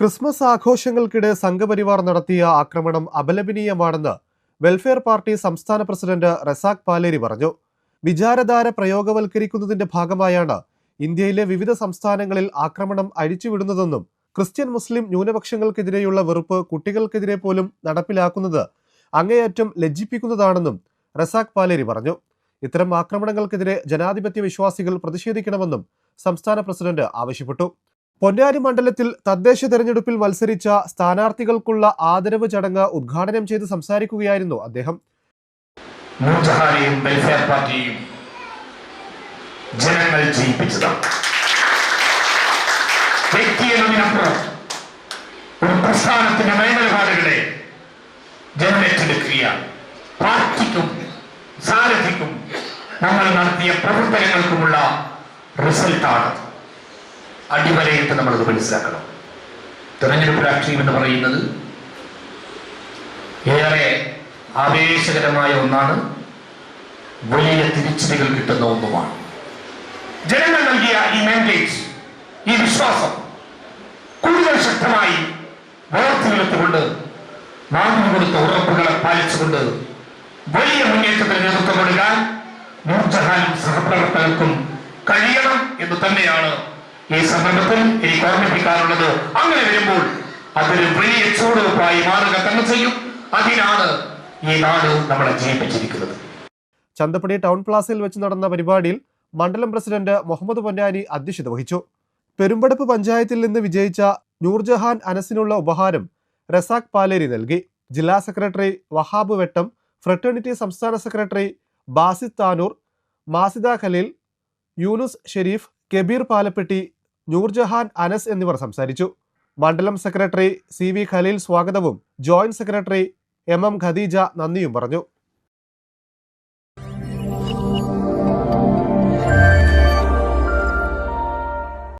Christmas ആഘോഷങ്ങൾക്കിടെ Sangh Parivar നടത്തിയ ആക്രമണം അപലപനീയമാണെന്ന് welfare party സംസ്ഥാന പ്രസിഡന്റ് റസാഖ് പാലേരി പറഞ്ഞു. വിചാരധാര പ്രയോഗവൽക്കരിക്കുന്നതിന്റെ ഭാഗമായാണ് ഇന്ത്യയിലെ വിവിധ സംസ്ഥാനങ്ങളിൽ ആക്രമണം അഴിച്ചുവിടുന്നതെന്നും ക്രിസ്ത്യൻ മുസ്ലിം ന്യൂനപക്ഷങ്ങൾക്കെതിരെയുള്ള വെറുപ്പ് കുട്ടികൾക്കെതിരെ പോലും നടപ്പിലാക്കുന്നത് അങ്ങേയറ്റം ലജ്ജിപ്പിക്കുന്നതാണെന്നും റസാഖ് പാലേരി പറഞ്ഞു. ഇത്തരം ആക്രമണങ്ങൾക്കെതിരെ ജനാധിപത്യ വിശ്വാസികൾ പ്രതിഷേധിക്കണമെന്നും സംസ്ഥാന പ്രസിഡന്റ് ആവശ്യപ്പെട്ടു. പൊന്നാനി മണ്ഡലത്തിൽ തദ്ദേശ തെരഞ്ഞെടുപ്പിൽ മത്സരിച്ച സ്ഥാനാർത്ഥികൾക്കുള്ള ആദരവ് ചടങ്ങ് ഉദ്ഘാടനം ചെയ്ത് സംസാരിക്കുകയായിരുന്നു അദ്ദേഹം. വെൽഫെയർ പാർട്ടിയും ജനങ്ങൾ ജയിപ്പിച്ചതാണ്. വ്യക്തിയെന്നതിനപ്പുറം ഒരു പ്രസ്ഥാനത്തിന്റെ നയനിലപാടുകളെ ജനമേറ്റെടുക്കുകയാണ്. പാർട്ടിക്കും സാരഥിക്കും നമ്മൾ നടത്തിയ പ്രവർത്തനങ്ങൾക്കുമുള്ള റിസൾട്ടാണ്. അടിവരയിട്ട് നമ്മളത് മനസ്സിലാക്കണം. തെരഞ്ഞെടുപ്പ് രാഷ്ട്രീയം എന്ന് പറയുന്നത് ഏറെ ആവേശകരമായ ഒന്നാണ്, വലിയ തിരിച്ചടികൾ കിട്ടുന്ന ഒന്നുമാണ്. ജനങ്ങൾ നൽകിയ ഈ മാൻഡേറ്റ്, ഈ വിശ്വാസം കൂടുതൽ ശക്തമായി വളർത്തിയെടുത്തുകൊണ്ട് നാടിന് കൊടുത്ത ഉറപ്പുകളെ പാലിച്ചുകൊണ്ട് വലിയ മുന്നേറ്റത്തിന് നേതൃത്വം കൊടുക്കാൻ നൂർജഹാനും സഹപ്രവർത്തകർക്കും കഴിയണം എന്ന് തന്നെയാണ് ഈ സന്ദർഭത്തിൽ എനിക്ക് ഓർമ്മിപ്പിക്കാനുള്ളത്. അങ്ങനെ വരുമ്പോൾ അതൊരു വലിയ ചൂടുവെപ്പായി മാറുക തന്നെ ചെയ്യും. അതിനാണ് ഈ നാട് നമ്മളെ ജയിപ്പിച്ചിരിക്കുന്നത്. ചന്തപ്പടി ടൗൺ പ്ലാസയിൽ വെച്ച് നടന്ന പരിപാടിയിൽ മണ്ഡലം പ്രസിഡന്റ് മുഹമ്മദ് പൊന്നാനി അധ്യക്ഷത വഹിച്ചു. പെരുമ്പടപ്പ് പഞ്ചായത്തിൽ നിന്ന് വിജയിച്ച നൂർജഹാൻ അനസിനുള്ള ഉപഹാരം റസാഖ് പാലേരി നൽകി. ജില്ലാ സെക്രട്ടറി വഹാബ് വെട്ടം, ഫ്രട്ടേണിറ്റി സംസ്ഥാന സെക്രട്ടറി ബാസിദ് താനൂർ, മാസിദ ഖലീൽ, യൂനുസ് ഷെരീഫ്, കബീർ പാലപ്പെട്ടി, നൂർജഹാൻ അനസ് എന്നിവർ സംസാരിച്ചു. മണ്ഡലം സെക്രട്ടറി CV ഖലീൽ സ്വാഗതവും ജോയിന്റ് സെക്രട്ടറി MM ഖദീജ നന്ദിയും പറഞ്ഞു.